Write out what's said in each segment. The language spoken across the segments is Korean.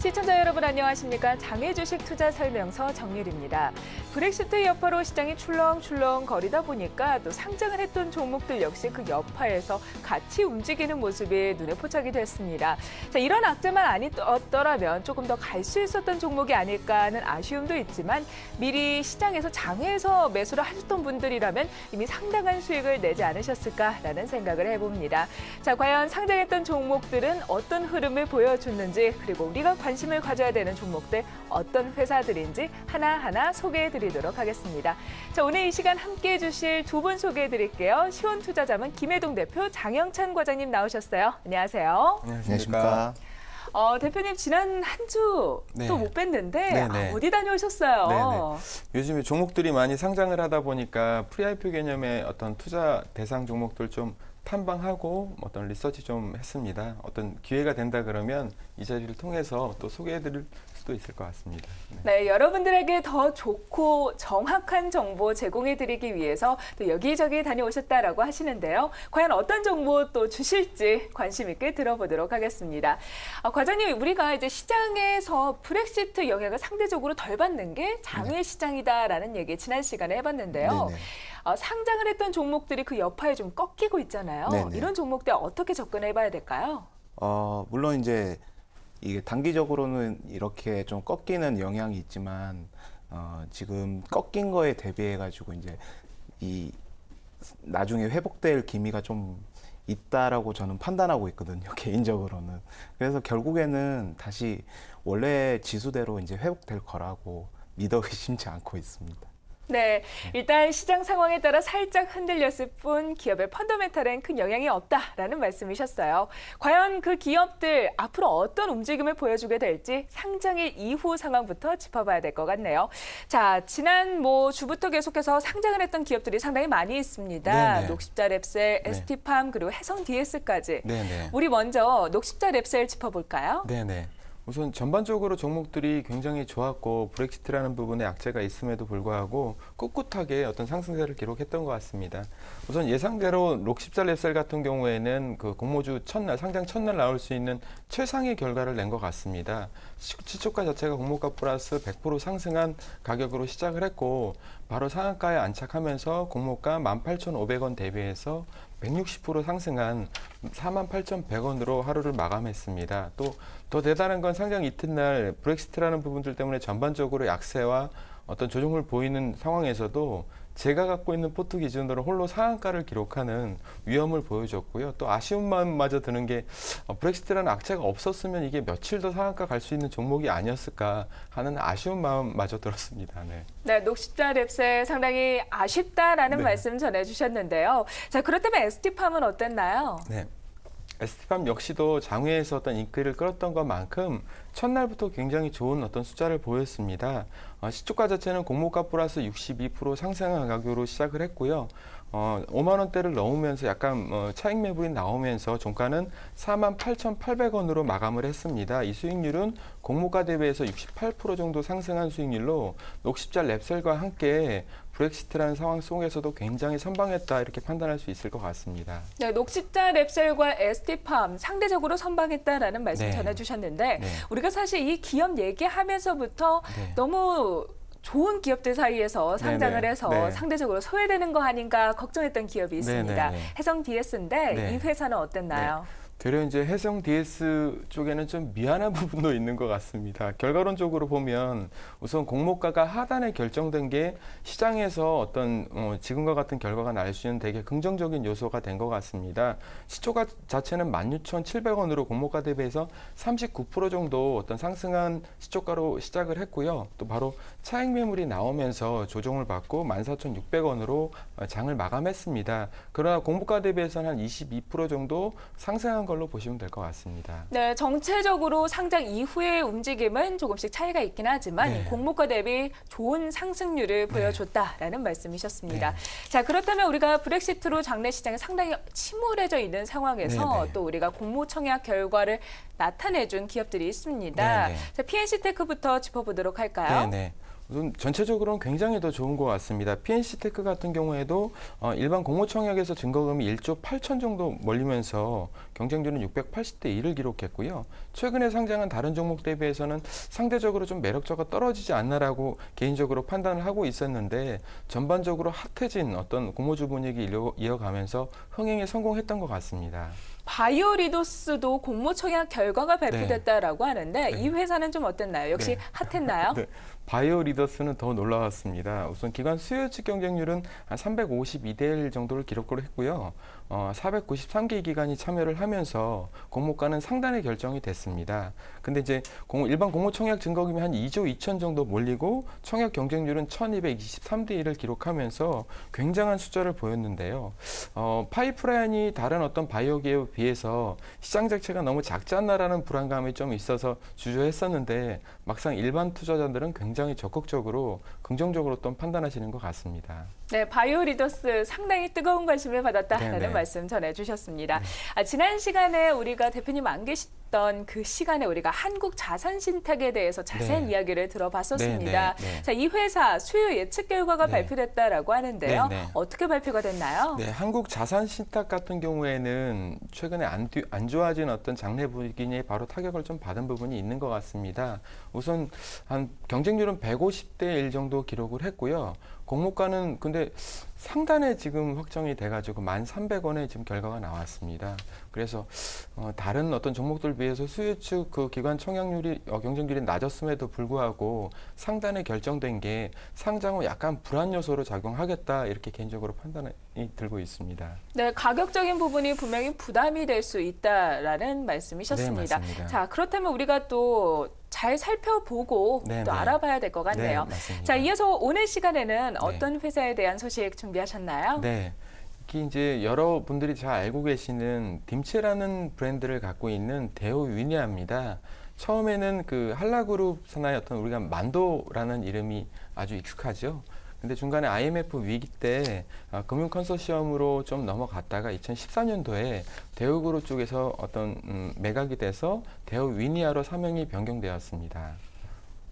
시청자 여러분 안녕하십니까? 장외주식 투자 설명서 정유리입니다. 브렉시트 여파로 시장이 출렁출렁 거리다 보니까 또 상장을 했던 종목들 역시 그 여파에서 같이 움직이는 모습이 눈에 포착이 됐습니다. 자, 이런 악재만 아니었더라면 조금 더 갈 수 있었던 종목이 아닐까 하는 아쉬움도 있지만 미리 시장에서 장외에서 매수를 하셨던 분들이라면 이미 상당한 수익을 내지 않으셨을까라는 생각을 해봅니다. 자, 과연 상장했던 종목들은 어떤 흐름을 보여줬는지 그리고 우리가 관심을 가져야 되는 종목들 어떤 회사들인지 하나하나 소개해드리도록 하겠습니다. 자, 오늘 이 시간 함께해 주실 두 분 소개해드릴게요. 시원투자자문 김혜동 대표, 장영찬 과장님 나오셨어요. 안녕하세요. 안녕하십니까. 대표님 지난 한 주 또 못 뵀는데 어디 다녀오셨어요? 네네. 요즘에 종목들이 많이 상장을 하다 보니까 프리IPO 개념의 어떤 투자 대상 종목들 좀 탐방하고 어떤 리서치 좀 했습니다. 어떤 기회가 된다 그러면 이 자리를 통해서 또 소개해드릴 수도 있을 것 같습니다. 네, 여러분들에게 더 좋고 정확한 정보 제공해드리기 위해서 또 여기저기 다녀오셨다라고 하시는데요. 과연 어떤 정보 또 주실지 관심 있게 들어보도록 하겠습니다. 과장님, 우리가 이제 시장에서 브렉시트 영향을 상대적으로 덜 받는 게 장외 시장이다라는 얘기 지난 시간에 해봤는데요. 상장을 했던 종목들이 그 여파에 좀 꺾이고 있잖아요. 네네. 이런 종목들 어떻게 접근해봐야 될까요? 물론 이제 이게 단기적으로는 이렇게 좀 꺾이는 영향이 있지만 지금 꺾인 거에 대비해 가지고 이제 이 나중에 회복될 기미가 좀 있다라고 저는 판단하고 있거든요, 개인적으로는. 그래서 결국에는 다시 원래 지수대로 이제 회복될 거라고 믿어 의심치 않고 있습니다. 네, 일단 시장 상황에 따라 살짝 흔들렸을 뿐 기업의 펀더멘탈엔 큰 영향이 없다라는 말씀이셨어요. 과연 그 기업들 앞으로 어떤 움직임을 보여주게 될지 상장일 이후 상황부터 짚어봐야 될 것 같네요. 자, 지난 주부터 계속해서 상장을 했던 기업들이 상당히 많이 있습니다. 네네. 녹십자 랩셀, ST팜 그리고 해성 DS까지. 네네. 우리 먼저 녹십자 랩셀 짚어볼까요? 네네. 우선 전반적으로 종목들이 굉장히 좋았고 브렉시트라는 부분에 악재가 있음에도 불구하고 꿋꿋하게 어떤 상승세를 기록했던 것 같습니다. 우선 예상대로 록십자 랩셀 같은 경우에는 그 공모주 첫날, 상장 첫날 나올 수 있는 최상의 결과를 낸 것 같습니다. 시초가 자체가 공모가 플러스 100% 상승한 가격으로 시작을 했고 바로 상한가에 안착하면서 공모가 18,500원 대비해서 160% 상승한 48,100원으로 하루를 마감했습니다. 또 더 대단한 건 상장 이튿날 브렉시트라는 부분들 때문에 전반적으로 약세와 어떤 조정을 보이는 상황에서도 제가 갖고 있는 포트 기준으로 홀로 상한가를 기록하는 위험을 보여줬고요. 또 아쉬운 마음마저 드는 게 브렉시트라는 악재가 없었으면 이게 며칠 더 상한가 갈 수 있는 종목이 아니었을까 하는 아쉬운 마음마저 들었습니다. 네, 녹십자 랩셀 상당히 아쉽다라는 말씀 전해주셨는데요. 자, 그렇다면 ST팜은 어땠나요? 네. ST팜 역시도 장외에서 어떤 인기를 끌었던 것만큼 첫날부터 굉장히 좋은 어떤 숫자를 보였습니다. 시초가 자체는 공모가 플러스 62% 상승한 가격으로 시작을 했고요. 5만 원대를 넘으면서 약간 차익 매물이 나오면서 종가는 48,800원으로 마감을 했습니다. 이 수익률은 공모가 대비해서 68% 정도 상승한 수익률로 녹십자 랩셀과 함께 브렉시트라는 상황 속에서도 굉장히 선방했다 이렇게 판단할 수 있을 것 같습니다. 네, 녹십자 랩셀과 ST팜 상대적으로 선방했다라는 말씀 네. 전해주셨는데 네. 우리가 사실 이 기업 얘기하면서부터 너무 좋은 기업들 사이에서 상장을 네네. 해서 네. 상대적으로 소외되는 거 아닌가 걱정했던 기업이 있습니다. 네네네. 해성 DS인데 네. 이 회사는 어땠나요? 되려 이제 해성 DS 쪽에는 좀 미안한 부분도 있는 것 같습니다. 결과론적으로 보면 우선 공모가가 하단에 결정된 게 시장에서 어떤 지금과 같은 결과가 날 수 있는 되게 긍정적인 요소가 된 것 같습니다. 시초가 자체는 16,700원으로 공모가 대비해서 39% 정도 어떤 상승한 시초가로 시작을 했고요. 또 바로 차익 매물이 나오면서 조정을 받고 14,600원으로 장을 마감했습니다. 그러나 공모가 대비해서는 한 22% 정도 상승한 걸로 보시면 될 것 같습니다. 네, 정체적으로 상장 이후의 움직임은 조금씩 차이가 있긴 하지만 공모가 대비 좋은 상승률을 보여줬다라는 말씀이셨습니다. 자, 그렇다면 우리가 브렉시트로 장내 시장이 상당히 침울해져 있는 상황에서 또 우리가 공모 청약 결과를 나타내준 기업들이 있습니다. 자, PNC테크부터 짚어보도록 할까요? 네네. 우선 전체적으로는 굉장히 더 좋은 것 같습니다. PNC테크 같은 경우에도 일반 공모청약에서 증거금이 1조 8천 정도 몰리면서 경쟁률은 680대 1을 기록했고요. 최근에 상장한 다른 종목 대비해서는 상대적으로 좀 매력도가 떨어지지 않나라고 개인적으로 판단을 하고 있었는데 전반적으로 핫해진 어떤 공모주 분위기 이어가면서 흥행에 성공했던 것 같습니다. 바이오리더스도 공모청약 결과가 발표됐다라고 하는데 이 회사는 좀 어땠나요? 역시 핫했나요? 네. 바이오리더스는 더 놀라웠습니다. 우선 기관 수요 측 경쟁률은 한 352대 1 정도를 기록을 했고요. 493개 기관이 참여를 하면서 공모가는 상단의 결정이 됐습니다. 근데 이제 일반 공모청약 증거금이 한 2조 2천 정도 몰리고 청약 경쟁률은 1223대 1을 기록하면서 굉장한 숫자를 보였는데요. 파이프라인이 다른 어떤 바이오기에 비해서 시장 자체가 너무 작지 않나라는 불안감이 좀 있어서 주저했었는데 막상 일반 투자자들은 굉장히 적극적으로 긍정적으로 또 판단하시는 것 같습니다. 네, 바이오리더스 상당히 뜨거운 관심을 받았다라는 네네. 말씀 전해주셨습니다. 지난 시간에 우리가 대표님 안 계시던 그 시간에 우리가 한국 자산신탁에 대해서 자세한 네. 이야기를 들어봤었습니다. 네. 자, 이 회사 수요 예측 결과가 네. 발표됐다라고 하는데요. 네. 어떻게 발표가 됐나요? 네, 한국 자산신탁 같은 경우에는 최근에 안 좋아진 어떤 장래 부진에 바로 타격을 좀 받은 부분이 있는 것 같습니다. 우선 한 경쟁률은 150대 1 정도 기록을 했고요. 공모가는 근데 상단에 지금 확정이 돼가지고 1,300원에 지금 결과가 나왔습니다. 그래서 다른 어떤 종목들 비해서 수요 측 그 기관 청약률이 경쟁률이 낮았음에도 불구하고 상단에 결정된 게 상장 후 약간 불안 요소로 작용하겠다 이렇게 개인적으로 판단이 들고 있습니다. 네, 가격적인 부분이 분명히 부담이 될 수 있다라는 말씀이셨습니다. 네, 맞습니다. 자, 그렇다면 우리가 또 잘 살펴보고 네, 또 네. 알아봐야 될 것 같네요. 네, 맞습니다. 자, 이어서 오늘 시간에는 어떤 회사에 대한 소식 준비하셨나요? 네. 특히 이제 여러분들이 잘 알고 계시는 딤체라는 브랜드를 갖고 있는 대우위니아입니다. 처음에는 그 한라그룹 산하의 어떤 우리가 만도라는 이름이 아주 익숙하죠. 근데 중간에 IMF 위기 때 금융 컨소시엄으로 좀 넘어갔다가 2014년도에 대우그룹 쪽에서 어떤 매각이 돼서 대우위니아로 사명이 변경되었습니다.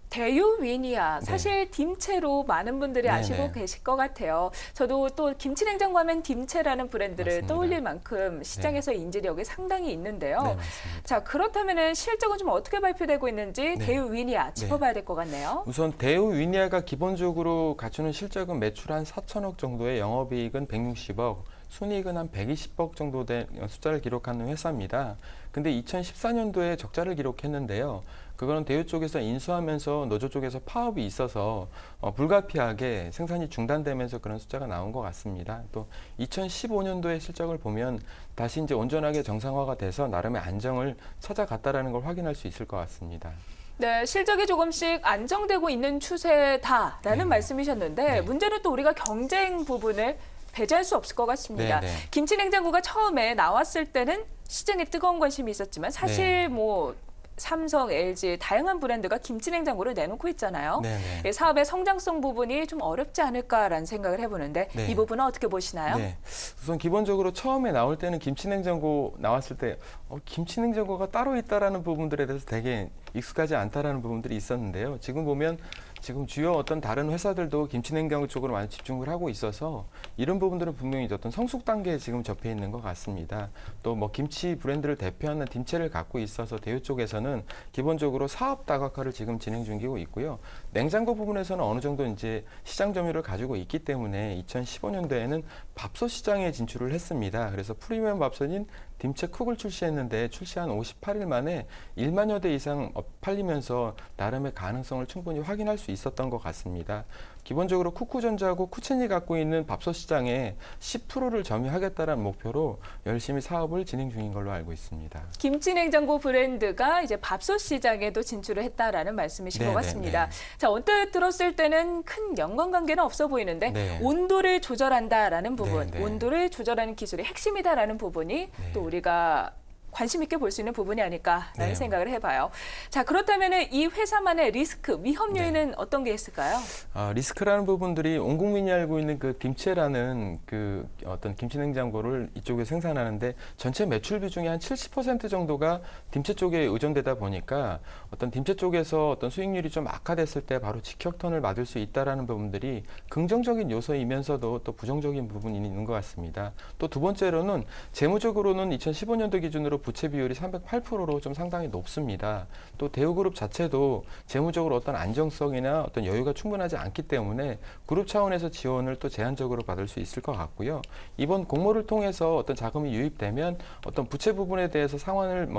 대우위니아, 사실 딤체로 많은 분들이 네네. 아시고 계실 것 같아요. 저도 또 김치냉장고 하면 딤체라는 브랜드를 맞습니다. 떠올릴 만큼 시장에서 인지력이 상당히 있는데요. 네, 맞습니다. 자, 그렇다면 실적은 좀 어떻게 발표되고 있는지 대우위니아 짚어봐야 될 것 같네요. 우선 대우위니아가 기본적으로 갖추는 실적은 매출 한 4천억 정도의 영업이익은 160억, 순이익은 한 120억 정도 된 숫자를 기록하는 회사입니다. 근데 2014년도에 적자를 기록했는데요. 그거는 대우 쪽에서 인수하면서 노조 쪽에서 파업이 있어서 불가피하게 생산이 중단되면서 그런 숫자가 나온 것 같습니다. 또 2015년도의 실적을 보면 다시 이제 온전하게 정상화가 돼서 나름의 안정을 찾아갔다라는 걸 확인할 수 있을 것 같습니다. 네, 실적이 조금씩 안정되고 있는 추세다라는 말씀이셨는데 문제는 또 우리가 경쟁 부분을 배제할 수 없을 것 같습니다. 네. 김치냉장고가 처음에 나왔을 때는 시장에 뜨거운 관심이 있었지만 사실 뭐 삼성, LG 다양한 브랜드가 김치냉장고를 내놓고 있잖아요. 네네. 사업의 성장성 부분이 좀 어렵지 않을까라는 생각을 해보는데 네. 이 부분은 어떻게 보시나요? 네. 우선 기본적으로 처음에 나올 때는 김치냉장고 나왔을 때 김치냉장고가 따로 있다라는 부분들에 대해서 되게 익숙하지 않다라는 부분들이 있었는데요. 지금 보면 지금 주요 어떤 다른 회사들도 김치냉장고 쪽으로 많이 집중을 하고 있어서 이런 부분들은 분명히 어떤 성숙 단계에 지금 접해 있는 것 같습니다. 또 뭐 김치 브랜드를 대표하는 딤체를 갖고 있어서 대우 쪽에서는 기본적으로 사업 다각화를 지금 진행 중이고 있고요. 냉장고 부분에서는 어느 정도 이제 시장 점유를 가지고 있기 때문에 2015년도에는 밥솥 시장에 진출을 했습니다. 그래서 프리미엄 밥솥인 딤체 쿡을 출시했는데 출시한 58일 만에 1만여 대 이상 팔리면서 나름의 가능성을 충분히 확인할 수 있었던 것 같습니다. 기본적으로 쿠쿠전자하고 쿠첸이 갖고 있는 밥솥 시장에 10%를 점유하겠다는 목표로 열심히 사업을 진행 중인 걸로 알고 있습니다. 김치냉장고 브랜드가 이제 밥솥 시장에도 진출을 했다라는 말씀이신 것 같습니다. 자, 언뜻 들었을 때는 큰 연관관계는 없어 보이는데 온도를 조절한다라는 부분, 온도를 조절하는 기술이 핵심이다라는 부분이 또 우리가 관심 있게 볼 수 있는 부분이 아닐까라는 네. 생각을 해봐요. 자, 그렇다면 이 회사만의 리스크, 위험 요인은 어떤 게 있을까요? 리스크라는 부분들이 온 국민이 알고 있는 그 김치라는 그 어떤 김치 냉장고를 이쪽에 생산하는데 전체 매출 비중의 한 70% 정도가 김치 쪽에 의존되다 보니까 어떤 김치 쪽에서 어떤 수익률이 좀 악화됐을 때 바로 직격탄을 맞을 수 있다라는 부분들이 긍정적인 요소이면서도 또 부정적인 부분이 있는 것 같습니다. 또 두 번째로는 재무적으로는 2015년도 기준으로 부채 비율이 308%로 좀 상당히 높습니다. 또 대우그룹 자체도 재무적으로 어떤 안정성이나 어떤 여유가 충분하지 않기 때문에 그룹 차원에서 지원을 또 제한적으로 받을 수 있을 것 같고요. 이번 공모를 통해서 어떤 자금이 유입되면 어떤 부채 부분에 대해서 상환을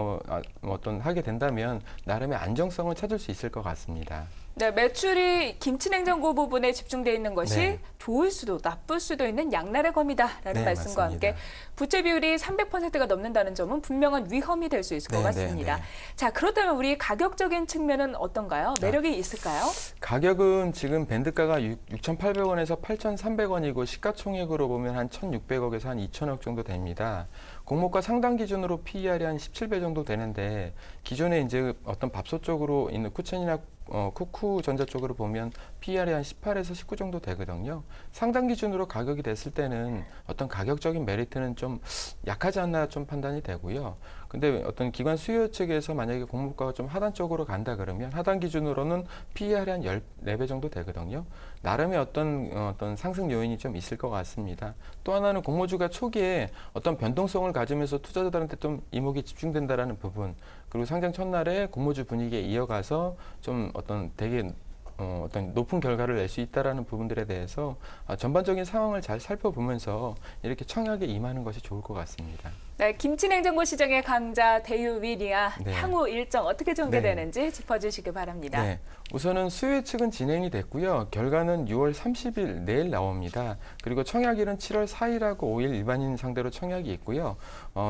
어떤 하게 된다면 나름의 안정성을 찾을 수 있을 것 같습니다. 네, 매출이 김치냉장고 부분에 집중되어 있는 것이 네. 좋을 수도 나쁠 수도 있는 양날의 검이다라는 네, 말씀과 맞습니다. 함께 부채 비율이 300%가 넘는다는 점은 분명한 위험이 될 수 있을 것 네, 같습니다. 네, 네. 자, 그렇다면 우리 가격적인 측면은 어떤가요? 매력이 있을까요? 가격은 지금 밴드가가 6,800원에서 8,300원이고 시가총액으로 보면 한 1,600억에서 한 2,000억 정도 됩니다. 공모가 상당 기준으로 PER이 한 17배 정도 되는데 기존에 이제 어떤 밥솥 쪽으로 있는 쿠첸이나 쿠쿠전자 쪽으로 보면 PER이 한 18에서 19 정도 되거든요. 상당 기준으로 가격이 됐을 때는 어떤 가격적인 메리트는 좀 약하지 않나 좀 판단이 되고요. 근데 어떤 기관 수요 측에서 만약에 공모가가 좀 하단 쪽으로 간다 그러면 하단 기준으로는 PER이 한 14배 정도 되거든요. 나름의 어떤 상승 요인이 좀 있을 것 같습니다. 또 하나는 공모주가 초기에 어떤 변동성을 가지면서 투자자들한테 좀 이목이 집중된다라는 부분, 그리고 상장 첫날에 공모주 분위기에 이어가서 좀 어떤 되게 어떤 높은 결과를 낼 수 있다라는 부분들에 대해서 전반적인 상황을 잘 살펴보면서 이렇게 청약에 임하는 것이 좋을 것 같습니다. 네, 김치냉장고 시장의 강자 대유위니아 네. 향후 일정 어떻게 전개되는지 짚어주시기 바랍니다. 네, 우선은 수요 측은 진행이 됐고요. 결과는 6월 30일 내일 나옵니다. 그리고 청약일은 7월 4일하고 5일 일반인 상대로 청약이 있고요.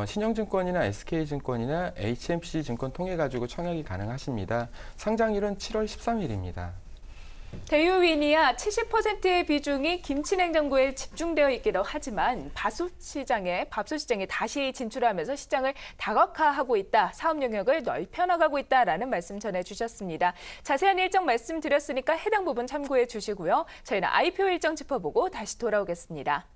신영증권이나 SK증권이나 HMC증권 통해 가지고 청약이 가능하십니다. 상장일은 7월 13일입니다. 대유위니아 70%의 비중이 김치냉장고에 집중되어 있기도 하지만 밥솥 시장에 다시 진출하면서 시장을 다각화하고 있다, 사업 영역을 넓혀나가고 있다라는 말씀 전해주셨습니다. 자세한 일정 말씀드렸으니까 해당 부분 참고해 주시고요. 저희는 IPO 일정 짚어보고 다시 돌아오겠습니다.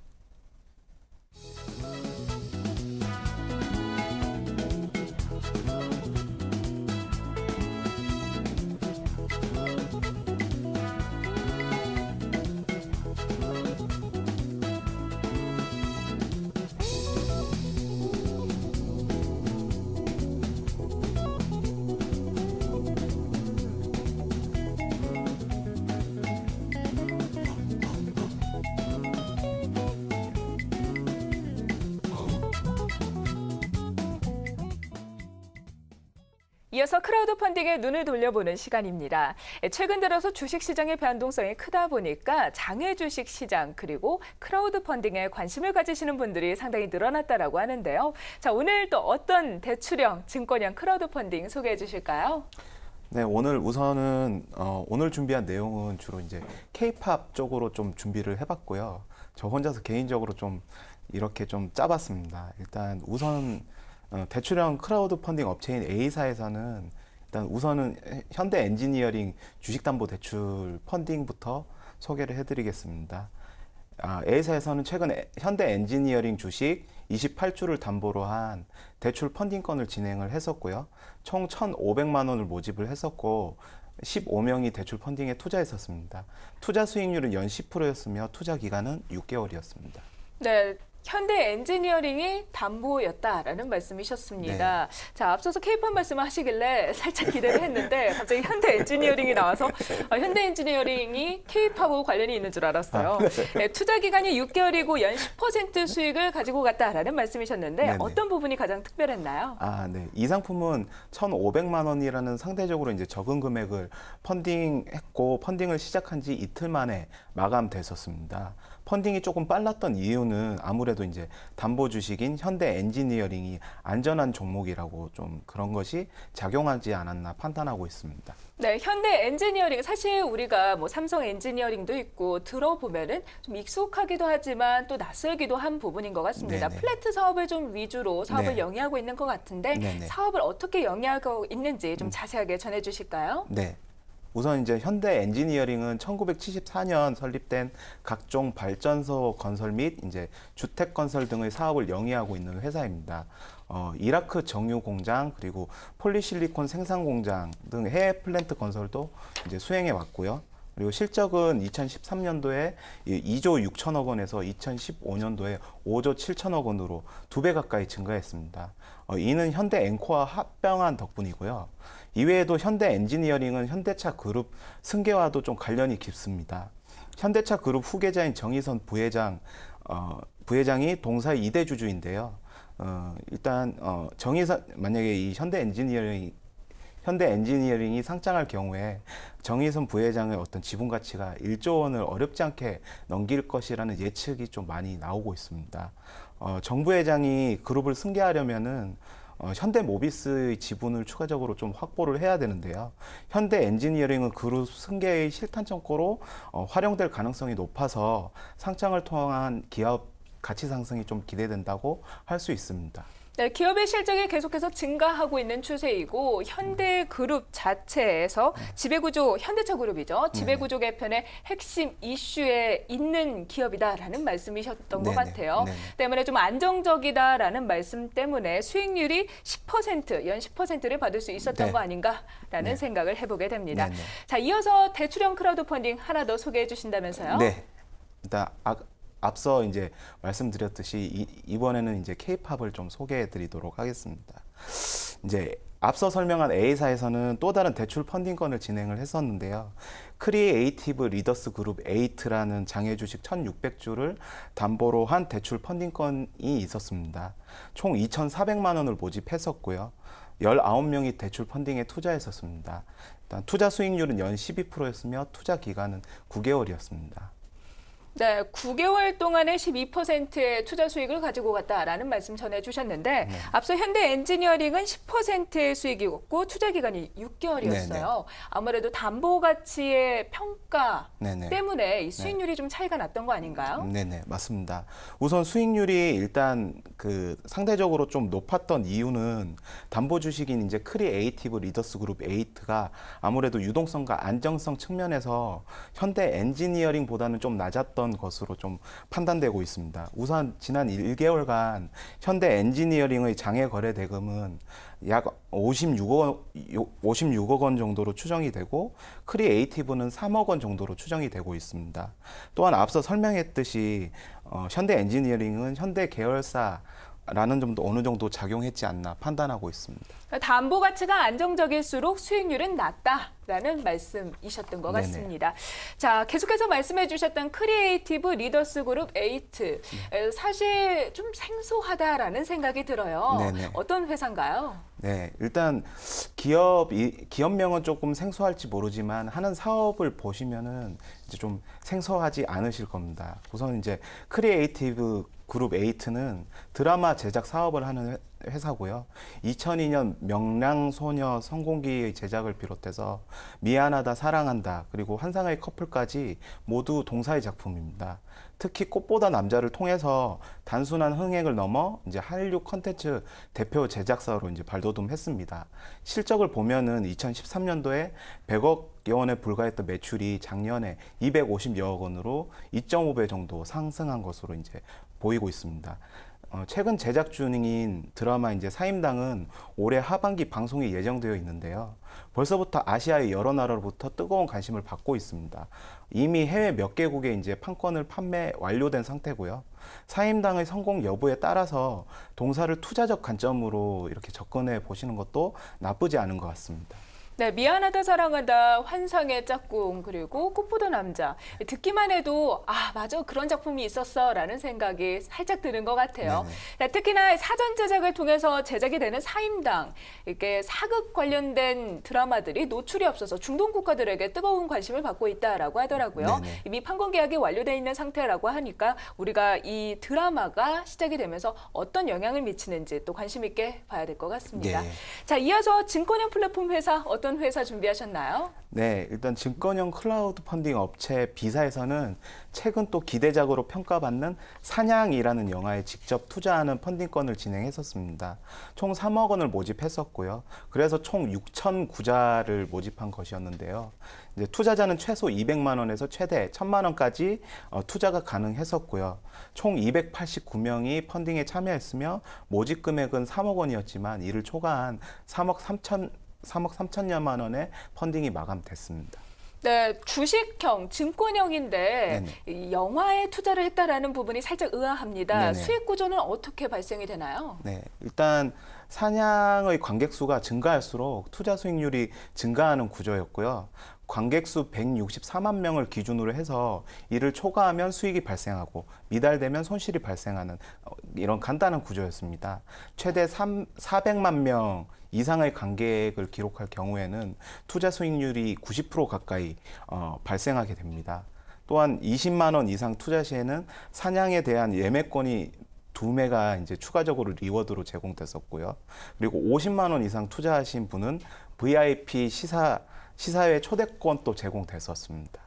이어서 크라우드 펀딩에 눈을 돌려보는 시간입니다. 최근 들어서 주식시장의 변동성이 크다 보니까 장외 주식시장 그리고 크라우드 펀딩에 관심을 가지시는 분들이 상당히 늘어났다라고 하는데요. 자, 오늘 또 어떤 대출형, 증권형 크라우드 펀딩 소개해 주실까요? 네, 오늘 우선은 오늘 준비한 내용은 주로 이제 K-팝 쪽으로 좀 준비를 해봤고요. 저 혼자서 개인적으로 좀 이렇게 좀 짜봤습니다. 일단 우선 대출형 크라우드 펀딩 업체인 A사에서는 일단 우선은 현대 엔지니어링 주식담보대출 펀딩부터 소개를 해드리겠습니다. A사에서는 최근 현대 엔지니어링 주식 28주를 담보로 한 대출 펀딩건을 진행을 했었고요. 총 1,500만 원을 모집을 했었고 15명이 대출 펀딩에 투자했었습니다. 투자 수익률은 연 10%였으며 투자 기간은 6개월이었습니다. 네. 현대 엔지니어링이 담보였다라는 말씀이셨습니다. 네. 자, 앞서서 K-팝 말씀하시길래 살짝 기대를 했는데 갑자기 현대 엔지니어링이 나와서 현대 엔지니어링이 K-팝하고 관련이 있는 줄 알았어요. 네, 투자 기간이 6개월이고 연 10% 수익을 가지고 갔다라는 말씀이셨는데 네네. 어떤 부분이 가장 특별했나요? 네. 이 상품은 1,500만 원이라는 상대적으로 이제 적은 금액을 펀딩했고 펀딩을 시작한 지 이틀 만에 마감됐었습니다. 펀딩이 조금 빨랐던 이유는 아무래도 아무래도 이제 담보 주식인 현대 엔지니어링이 안전한 종목이라고 좀 그런 것이 작용하지 않았나 판단하고 있습니다. 네, 현대 엔지니어링 사실 우리가 뭐 삼성 엔지니어링도 있고 들어보면은 좀 익숙하기도 하지만 또 낯설기도 한 부분인 것 같습니다. 네네. 플래트 사업을 좀 위주로 사업을 네. 영위하고 있는 것 같은데 네네. 사업을 어떻게 영위하고 있는지 좀 자세하게 전해주실까요? 네. 우선 이제 현대 엔지니어링은 1974년 설립된 각종 발전소 건설 및 이제 주택 건설 등의 사업을 영위하고 있는 회사입니다. 이라크 정유 공장 그리고 폴리실리콘 생산 공장 등 해외 플랜트 건설도 이제 수행해 왔고요. 그리고 실적은 2013년도에 2조 6천억 원에서 2015년도에 5조 7천억 원으로 2배 가까이 증가했습니다. 이는 현대 앵코와 합병한 덕분이고요. 이외에도 현대 엔지니어링은 현대차 그룹 승계와도 좀 관련이 깊습니다. 현대차 그룹 후계자인 정의선 부회장이 동사의 2대 주주인데요. 일단 정의선 만약에 이 현대 엔지니어링이 상장할 경우에 정의선 부회장의 어떤 지분 가치가 1조 원을 어렵지 않게 넘길 것이라는 예측이 좀 많이 나오고 있습니다. 정 부회장이 그룹을 승계하려면은 현대모비스의 지분을 추가적으로 좀 확보를 해야 되는데요. 현대 엔지니어링은 그룹 승계의 실탄점고로 활용될 가능성이 높아서 상장을 통한 기업 가치 상승이 좀 기대된다고 할 수 있습니다. 네, 기업의 실적이 계속해서 증가하고 있는 추세이고 현대그룹 자체에서 지배구조, 현대차 그룹이죠. 지배구조 개편의 핵심 이슈에 있는 기업이다라는 말씀이셨던 것 네네. 같아요. 네네. 때문에 좀 안정적이다라는 말씀 때문에 수익률이 10%, 연 10%를 받을 수 있었던 네. 거 아닌가라는 네. 생각을 해보게 됩니다. 네네. 자, 이어서 대출형 크라우드 펀딩 하나 더 소개해 주신다면서요? 네. 일단 앞서 이제 말씀드렸듯이 이번에는 이제 K-팝을 좀 소개해 드리도록 하겠습니다. 이제 앞서 설명한 A사에서는 또 다른 대출 펀딩건을 진행을 했었는데요. 크리에이티브 리더스 그룹 8라는 장외 주식 1,600주를 담보로 한 대출 펀딩건이 있었습니다. 총 2,400만 원을 모집했었고요. 19명이 대출 펀딩에 투자했었습니다. 일단 투자 수익률은 연 12%였으며 투자 기간은 9개월이었습니다. 네, 9개월 동안에 12%의 투자 수익을 가지고 갔다라는 말씀 전해주셨는데 네. 앞서 현대 엔지니어링은 10%의 수익이었고 투자 기간이 6개월이었어요. 네네. 아무래도 담보 가치의 평가 네네. 때문에 이 수익률이 좀 차이가 났던 거 아닌가요? 네네, 맞습니다. 우선 수익률이 일단 상대적으로 좀 높았던 이유는 담보 주식인 이제 크리에이티브 리더스 그룹 8가 아무래도 유동성과 안정성 측면에서 현대 엔지니어링보다는 좀 낮았던 것으로 좀 판단되고 있습니다. 우선 지난 1개월간 현대 엔지니어링의 장외 거래 대금은 약 56억 원 정도로 추정이 되고 크리에이티브는 3억 원 정도로 추정이 되고 있습니다. 또한 앞서 설명했듯이 현대 엔지니어링은 현대 계열사라는 점도 어느 정도 작용했지 않나 판단하고 있습니다. 담보 가치가 안정적일수록 수익률은 낮다라는 말씀이셨던 것 네네. 같습니다. 자, 계속해서 말씀해 주셨던 크리에이티브 리더스 그룹 8. 사실 좀 생소하다라는 생각이 들어요. 네네. 어떤 회사인가요? 네, 일단 기업명은 조금 생소할지 모르지만 하는 사업을 보시면은 이제 좀 생소하지 않으실 겁니다. 우선 이제 크리에이티브 그룹 8는 드라마 제작 사업을 하는 회사고요. 2002년 명랑소녀 성공기의 제작을 비롯해서 미안하다 사랑한다 그리고 환상의 커플까지 모두 동사의 작품입니다. 특히 꽃보다 남자를 통해서 단순한 흥행을 넘어 이제 한류 콘텐츠 대표 제작사로 이제 발돋움했습니다. 실적을 보면은 2013년도에 100억 원에 불과했던 매출이 작년에 250여억 원으로 2.5배 정도 상승한 것으로 이제 보이고 있습니다. 최근 제작 중인 드라마 이제 사임당은 올해 하반기 방송이 예정되어 있는데요. 벌써부터 아시아의 여러 나라로부터 뜨거운 관심을 받고 있습니다. 이미 해외 몇 개국에 이제 판권을 판매 완료된 상태고요. 사임당의 성공 여부에 따라서 동사를 투자적 관점으로 이렇게 접근해 보시는 것도 나쁘지 않은 것 같습니다. 네, 미안하다 사랑하다, 환상의 짝꿍, 그리고 꽃보다 남자. 듣기만 해도 아 맞아 그런 작품이 있었어라는 생각이 살짝 드는 것 같아요. 네네. 네, 특히나 사전 제작을 통해서 제작이 되는 사임당, 이렇게 사극 관련된 드라마들이 노출이 없어서 중동 국가들에게 뜨거운 관심을 받고 있다라고 하더라고요. 네네. 이미 판권 계약이 완료돼 있는 상태라고 하니까 우리가 이 드라마가 시작이 되면서 어떤 영향을 미치는지 또 관심 있게 봐야 될 것 같습니다. 예. 자, 이어서 증권형 플랫폼 회사 어떤 회사 준비하셨나요? 네, 일단 증권형 클라우드 펀딩 업체 B사에서는 최근 또 기대작으로 평가받는 사냥이라는 영화에 직접 투자하는 펀딩건을 진행했었습니다. 총 3억 원을 모집했었고요. 그래서 총 6천 구자를 모집한 것이었는데요. 이제 투자자는 최소 200만 원에서 최대 1,000만 원까지 투자가 가능했었고요. 총 289명이 펀딩에 참여했으며 모집 금액은 3억 원이었지만 이를 초과한 3억 3천여만 원의 펀딩이 마감됐습니다. 네, 주식형, 증권형인데 네네. 이 영화에 투자를 했다라는 부분이 살짝 의아합니다. 네네. 수익 구조는 어떻게 발생이 되나요? 네, 일단 사냥의 관객 수가 증가할수록 투자 수익률이 증가하는 구조였고요. 관객 수 164만 명을 기준으로 해서 이를 초과하면 수익이 발생하고 미달되면 손실이 발생하는 이런 간단한 구조였습니다. 최대 400만 명 이상의 관객을 기록할 경우에는 투자 수익률이 90% 가까이 발생하게 됩니다. 또한 20만 원 이상 투자 시에는 사냥에 대한 예매권이 2매가 이제 추가적으로 리워드로 제공됐었고요. 그리고 50만 원 이상 투자하신 분은 VIP 시사회 초대권도 제공됐었습니다.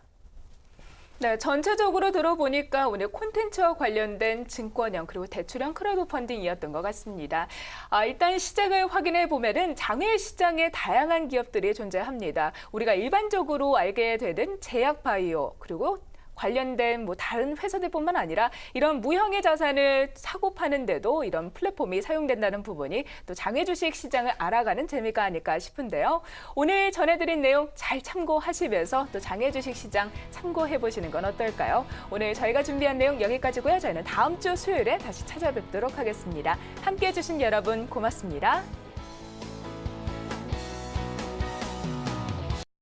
네, 전체적으로 들어보니까 오늘 콘텐츠와 관련된 증권형 그리고 대출형 크라우드 펀딩이었던 것 같습니다. 일단 시장을 확인해 보면은 장외 시장에 다양한 기업들이 존재합니다. 우리가 일반적으로 알게 되는 제약 바이오 그리고 관련된 다른 회사들뿐만 아니라 이런 무형의 자산을 사고 파는데도 이런 플랫폼이 사용된다는 부분이 또 장외 주식 시장을 알아가는 재미가 아닐까 싶은데요. 오늘 전해드린 내용 잘 참고하시면서 또 장외 주식 시장 참고해 보시는 건 어떨까요? 오늘 저희가 준비한 내용 여기까지고요. 저희는 다음 주 수요일에 다시 찾아뵙도록 하겠습니다. 함께해 주신 여러분 고맙습니다.